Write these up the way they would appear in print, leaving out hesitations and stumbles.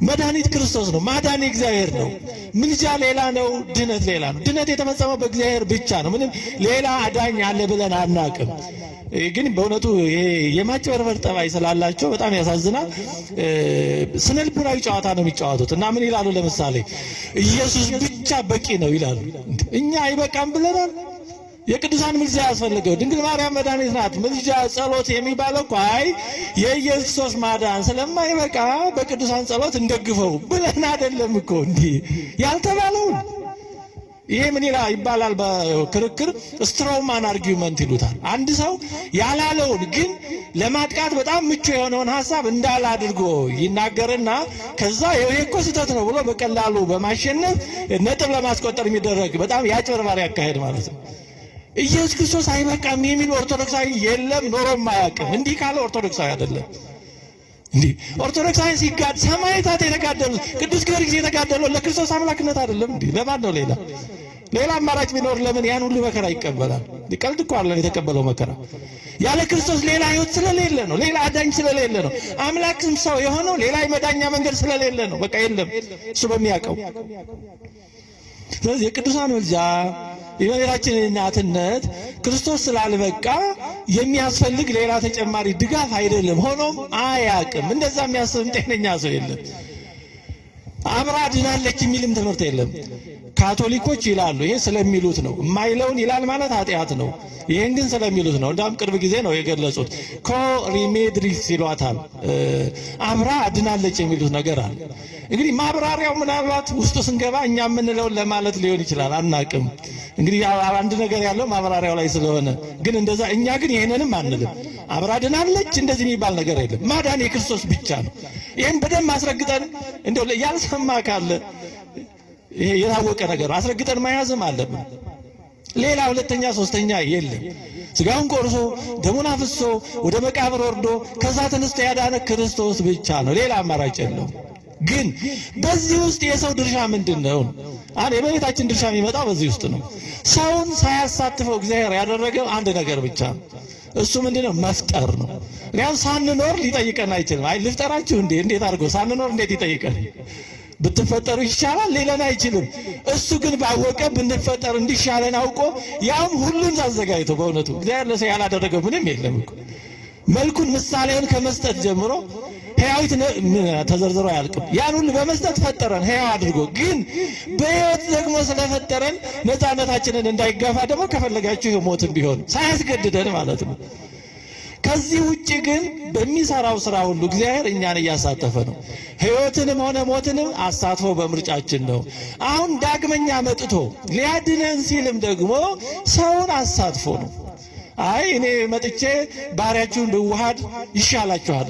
መድኃኒት ክርስቶስ ነው። ማዳን እግዚአብሔር ነው። ምልጃ ሌላ ነው፣ ድነት ሌላ ነው። ድነት የተፈጸመው በእግዚአብሔር ብቻ ነው። ምንም ሌላ አዳኝ አለ ብለን አናቅም። ግን በእውነቱ ይሄ የማጭበርበር ጠባይ ስላላቸው በጣም ያሳዝናል። ስነ ልቡናዊ ጨዋታ ነው የሚጫወቱት እና ምን ይላሉ? ለምሳሌ ኢየሱስ ብቻ በቂ ነው ይላሉ። እኛ አይበቃም ብለናል። የቅዱሳን ምልጃ ያስፈልገው። ድንግል ማርያም መድኃኒት ናት። ምልጃ ጸሎት የሚባለው እኮ አይ የኢየሱስ ማዳን ስለማይበቃ በቅዱሳን ጸሎት እንደግፈው ብለን አይደለም እኮ እንዲህ ያልተባለውን። ይሄ ምን ይባላል በክርክር ስትሮማን አርጊውመንት ይሉታል። አንድ ሰው ያላለውን ግን ለማጥቃት በጣም ምቹ የሆነውን ሐሳብ እንዳለ አድርጎ ይናገርና ከዛ ይሄ እኮ ስህተት ነው ብሎ በቀላሉ በማሸነፍ ነጥብ ለማስቆጠር የሚደረግ በጣም ያጭበርባሪ አካሄድ ማለት ነው። ኢየሱስ ክርስቶስ አይበቃም የሚል ኦርቶዶክሳዊ የለም፣ ኖሮም አያውቅም። እንዲህ ካለ ኦርቶዶክሳዊ አይደለም። እንዲህ ኦርቶዶክሳዊ ሲጋድ ሰማዕታት የተጋደሉት ቅዱስ ጊዮርጊስ የተጋደለው ለክርስቶስ አምላክነት አይደለም። እንዲህ ለማን ነው? ሌላ አማራጭ ቢኖር ለምን ያን ሁሉ መከራ ይቀበላል? ቀልድ እኮ አይደለም የተቀበለው መከራ። ያለ ክርስቶስ ሌላ ሕይወት ስለሌለ ነው። ሌላ አዳኝ ስለሌለ ነው። አምላክም ሰው የሆነው ሌላ የመዳኛ መንገድ ስለሌለ ነው። በቃ የለም፣ እሱ በሚያውቀው። ስለዚህ የቅዱሳን ምልጃ የእመቤታችን እናትነት ክርስቶስ ስላልበቃ የሚያስፈልግ ሌላ ተጨማሪ ድጋፍ አይደለም። ሆኖም አያውቅም። እንደዛ የሚያስብ ጤነኛ ሰው የለም። አብራ ድናለች የሚልም ትምህርት የለም። ካቶሊኮች ይላሉ፣ ይሄ ስለሚሉት ነው። የማይለውን ይላል ማለት ኃጢአት ነው። ይሄን ግን ስለሚሉት ነው። እንዳውም ቅርብ ጊዜ ነው የገለጹት። ኮሪሜድሪስ ይሏታል። አብራ ድናለች የሚሉት ነገር አለ። እንግዲህ ማብራሪያው ምናልባት ውስጡ ስንገባ እኛ የምንለውን ለማለት ሊሆን ይችላል፣ አናቅም። እንግዲህ አንድ ነገር ያለው ማብራሪያው ላይ ስለሆነ ግን እንደዛ እኛ ግን ይሄንንም አንልም። አብራ ድናለች እንደዚህ የሚባል ነገር የለም። ማዳን የክርስቶስ ብቻ ነው። ይሄን በደንብ አስረግጠን እንደው ያልሰማ ካለ ይሄ የታወቀ ነገር አስረግጠን መያዝም አለብን። ሌላ ሁለተኛ ሶስተኛ የለም። ስጋውን ቆርሶ ደሙን አፍሶ ወደ መቃብር ወርዶ ከዛ ተነስቶ ያዳነ ክርስቶስ ብቻ ነው። ሌላ አማራጭ የለውም። ግን በዚህ ውስጥ የሰው ድርሻ ምንድነው? የእመቤታችን ድርሻ የሚመጣው በዚህ ውስጥ ነው። ሰውን ሳያሳትፈው እግዚአብሔር ያደረገው አንድ ነገር ብቻ ነው። እሱ ምንድነው? መፍጠር ነው። ምክንያቱም ሳንኖር ሊጠይቀን አይችልም። አይ ልፍጠራችሁ እንዴ? እንዴት አድርጎ ሳንኖር እንዴት ይጠይቀን? ብትፈጠሩ ይሻላል ሊለን አይችልም። እሱ ግን ባወቀ ብንፈጠር እንዲሻለን አውቆ ያም ሁሉን አዘጋጅቶ በእውነቱ እግዚአብሔር ለሰው ያላደረገው ምንም የለም እኮ መልኩን ምሳሌውን ከመስጠት ጀምሮ ሕያዊት ተዘርዝሮ አያልቅም። ያን ሁሉ በመስጠት ፈጠረን ሕያው አድርጎ። ግን በሕይወት ደግሞ ስለፈጠረን ነፃነታችንን እንዳይጋፋ ደግሞ ከፈለጋችሁ ሞትን ቢሆን ሳያስገድደን ማለት ነው። ከዚህ ውጪ ግን በሚሰራው ስራ ሁሉ እግዚአብሔር እኛን እያሳተፈ ነው። ሕይወትንም ሆነ ሞትንም አሳትፎ በምርጫችን ነው። አሁን ዳግመኛ መጥቶ ሊያድነን ሲልም ደግሞ ሰውን አሳትፎ ነው። አይ እኔ መጥቼ ባሪያችሁን ልዋሃድ ይሻላችኋል፣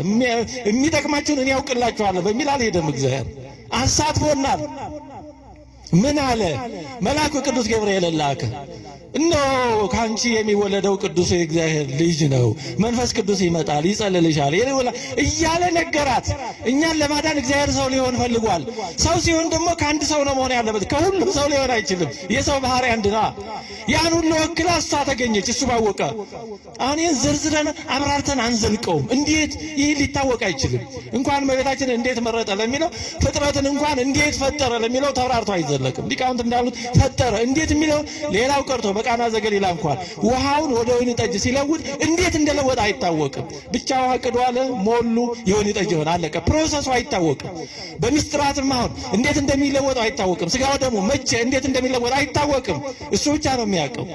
የሚጠቅማችሁን እኔ ያውቅላችኋለሁ በሚል አልሄደም። እግዚአብሔር አሳትፎናል። ምን አለ? መልአኩ ቅዱስ ገብርኤል ላከ። እነሆ ካንቺ የሚወለደው ቅዱስ የእግዚአብሔር ልጅ ነው፣ መንፈስ ቅዱስ ይመጣል፣ ይጸልልሻል እያለ ነገራት። እኛን ለማዳን እግዚአብሔር ሰው ሊሆን ፈልጓል። ሰው ሲሆን ደግሞ ከአንድ ሰው ነው መሆን ያለበት፣ ከሁሉም ሰው ሊሆን አይችልም። የሰው ባህሪ አንድ ነው። ያን ሁሉ ወክላ እሷ ተገኘች፣ እሱ ባወቀ። አሁን ይህን ዝርዝረን አብራርተን አንዘልቀውም። እንዴት ይህ ሊታወቅ አይችልም። እንኳን እመቤታችን እንዴት መረጠ ለሚለው ፍጥረትን እንኳን እንዴት ፈጠረ ለሚለው ተብራርቶ አይዘለቅም። ሊቃውንት እንዳሉት ፈጠረ እንዴት የሚለው ሌላው ቀርቶ በቃና ዘገሊላ እንኳን ውሃውን ወደ ወይን ጠጅ ሲለውጥ እንዴት እንደለወጠ አይታወቅም። ብቻ ውሃ ቅዷል፣ ሞሉ፣ የወይን ጠጅ ሆነ፣ አለቀ። ፕሮሰሱ አይታወቅም። በሚስጥራትም አሁን እንዴት እንደሚለወጠው አይታወቅም። ስጋው ደግሞ መቼ እንዴት እንደሚለወጥ አይታወቅም። እሱ ብቻ ነው የሚያውቀው።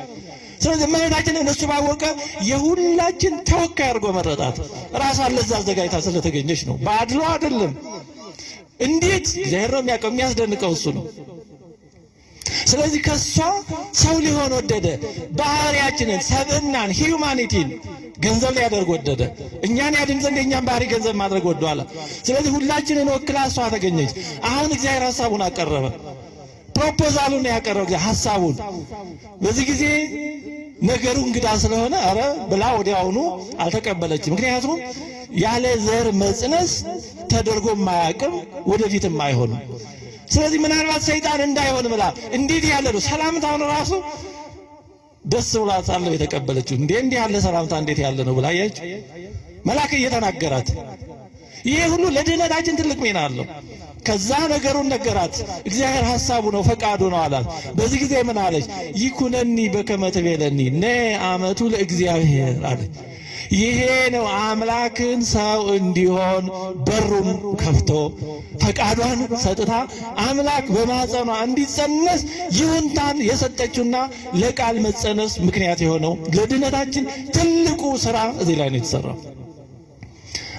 ስለዚህ እመቤታችንን እሱ ባወቀ የሁላችን ተወካይ አድርጎ መረጣት። ራሷን ለዛ አዘጋጅታ ስለተገኘች ነው፣ በአድሎ አይደለም። እንዴት እግዚአብሔር ነው የሚያውቀው። የሚያስደንቀው እሱ ነው። ስለዚህ ከሷ ሰው ሊሆን ወደደ። ባህሪያችንን፣ ሰብእናን፣ ሂዩማኒቲን ገንዘብ ሊያደርግ ወደደ። እኛን ያድን ዘንድ የእኛን ባህሪ ገንዘብ ማድረግ ወደዋል። ስለዚህ ሁላችንን ወክላ እሷ ተገኘች። አሁን እግዚአብሔር ሐሳቡን አቀረበ። ፕሮፖዛሉን ያቀረበ ሐሳቡን። በዚህ ጊዜ ነገሩ እንግዳ ስለሆነ አረ ብላ ወዲያውኑ አልተቀበለችም። ምክንያቱም ያለ ዘር መጽነስ ተደርጎ የማያውቅም ወደፊትም አይሆንም። ስለዚህ ምናልባት ሰይጣን እንዳይሆን ብላ እንዴት ያለ ነው ሰላምታውን ራሱ ደስ ብሏት አለ የተቀበለችው። እንዴ ያለ ሰላምታ እንዴት ያለ ነው ብላ ያየች መልአክ እየተናገራት ይሄ ሁሉ ለድህነታችን ትልቅ ሚና አለው። ከዛ ነገሩን ነገራት። እግዚአብሔር ሐሳቡ ነው ፈቃዱ ነው አላት። በዚህ ጊዜ ምን አለች? ይኩነኒ በከመ ትቤለኒ ነ አመቱ ለእግዚአብሔር አለች። ይሄ ነው አምላክን ሰው እንዲሆን በሩን ከፍቶ ፈቃዷን ሰጥታ አምላክ በማጸኗ እንዲጸነስ ይሁንታን የሰጠችውና ለቃል መጸነስ ምክንያት የሆነው ለድነታችን ትልቁ ስራ እዚህ ላይ ነው የተሰራው።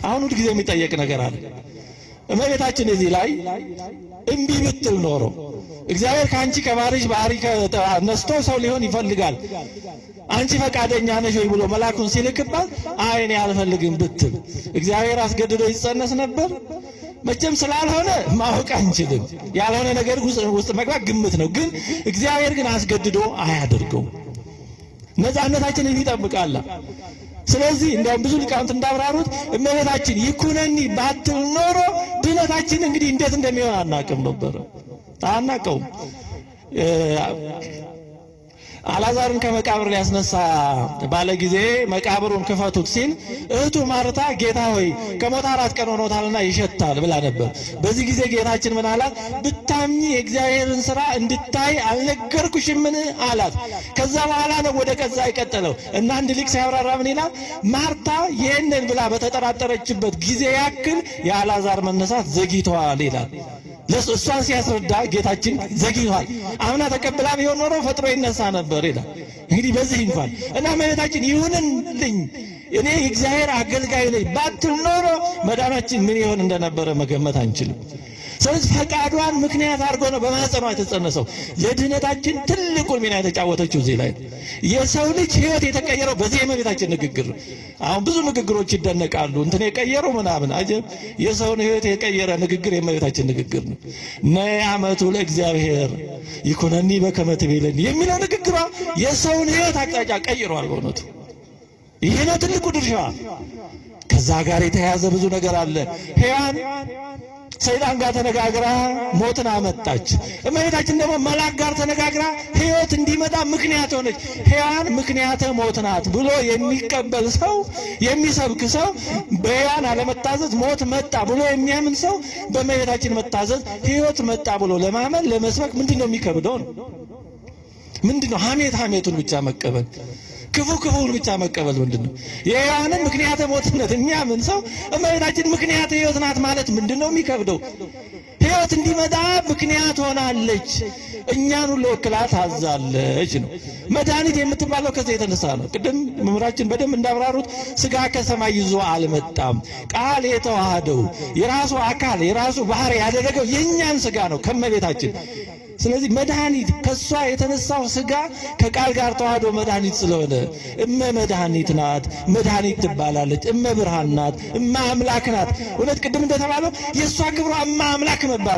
አሁን ሁሉ ጊዜ የሚጠየቅ ነገር አለ። እመቤታችን እዚህ ላይ እምቢ ብትል ኖሮ እግዚአብሔር ካንቺ ከባሪሽ ባህሪ ነስቶ ሰው ሊሆን ይፈልጋል አንቺ ፈቃደኛ ነሽ ወይ ብሎ መልአኩን ሲልክባት አይ እኔ አልፈልግም ብትል እግዚአብሔር አስገድዶ ይጸነስ ነበር? መቼም ስላልሆነ ማወቅ አንችልም። ያልሆነ ነገር ውስጥ መግባት ግምት ነው። ግን እግዚአብሔር ግን አስገድዶ አያደርገው። ነፃነታችንን ይጠብቃል። ስለዚህ እንደውም ብዙ ሊቃውንት እንዳብራሩት እመቤታችን ይኩነኒ ባትል ኖሮ ድነታችን እንግዲህ እንዴት እንደሚሆን አናውቅም ነበር። አናውቀውም። አልዓዛርን ከመቃብር ሊያስነሳ ባለ ጊዜ መቃብሩን ክፈቱት ሲል እህቱ ማርታ ጌታ ሆይ ከሞት 4 ቀን ሆኖታልና ይሸታል ብላ ነበር። በዚህ ጊዜ ጌታችን ምን አላት? ብታምኚ የእግዚአብሔርን ሥራ እንድታይ አልነገርኩሽምን አላት። ከዛ በኋላ ነው ወደ ቀዛ የቀጠለው እና አንድ ሊቅ ሲያብራራ ምን ይላል? ማርታ ይህንን ብላ በተጠራጠረችበት ጊዜ ያክል የአልዓዛር መነሳት ዘግይቷል ይላል። እሷን ሲያስረዳ ጌታችን ዘግይቷል፣ አምና ተቀብላ ቢሆን ኖሮ ፈጥሮ ይነሳ ነበር ይላል። እንግዲህ በዚህ እንኳን እና እመቤታችን ይሁንልኝ እኔ የእግዚአብሔር አገልጋይ ነኝ ባትል ኖሮ መዳናችን ምን ይሆን እንደነበረ መገመት አንችልም። ስለዚህ ፈቃዷን ምክንያት አድርጎ ነው በማህፀኗ የተጸነሰው። ለድህነታችን ትልቁን ሚና የተጫወተችው እዚህ ላይ የሰው ልጅ ሕይወት የተቀየረው በዚህ የእመቤታችን ንግግር። አሁን ብዙ ንግግሮች ይደነቃሉ እንትን የቀየሩ ምናምን አጀብ። የሰውን ሕይወት የቀየረ ንግግር የእመቤታችን ንግግር ነው። ነይ አመቱ ለእግዚአብሔር ይኩነኒ በከመ ትቤለኒ የሚለው ንግግሯ የሰውን ሕይወት አቅጣጫ ቀይሯል። በእውነቱ ይሄ ነው ትልቁ ድርሻዋ። ከዛ ጋር የተያያዘ ብዙ ነገር አለ። ሔዋን ሰይጣን ጋር ተነጋግራ ሞትን አመጣች። እመቤታችን ደግሞ መልአክ ጋር ተነጋግራ ሕይወት እንዲመጣ ምክንያት ሆነች። ሔዋን ምክንያተ ሞት ናት ብሎ የሚቀበል ሰው የሚሰብክ ሰው በሔዋን አለመታዘዝ ሞት መጣ ብሎ የሚያምን ሰው በእመቤታችን መታዘዝ ሕይወት መጣ ብሎ ለማመን ለመስበክ ምንድነው የሚከብደው ነው? ምንድነው? ሐሜቱን ብቻ መቀበል፣ ክፉን ብቻ መቀበል ምንድነው? የሔዋንን ምክንያተ ሞትነት የሚያምን ሰው እመቤታችን ምክንያተ ሕይወት ናት ማለት ምንድነው የሚከብደው? ሕይወት እንዲመጣ ምክንያት ሆናለች። እኛን ሁሉ ወክላ ታዛለች ነው። መድኃኒት የምትባለው ከዚህ የተነሳ ነው። ቅድም መምህራችን በደንብ እንዳብራሩት ስጋ ከሰማይ ይዞ አልመጣም። ቃል የተዋሃደው የራሱ አካል የራሱ ባህሪ ያደረገው የኛን ስጋ ነው ከመቤታችን። ስለዚህ መድኃኒት ከሷ የተነሳው ስጋ ከቃል ጋር ተዋህዶ መድኃኒት ስለሆነ እመ መድኃኒት ናት፣ መድኃኒት ትባላለች። እመ ብርሃን ናት፣ እመ አምላክ ናት። እውነት ቅድም እንደተባለው የሷ ክብሯ እመ አምላክ መባል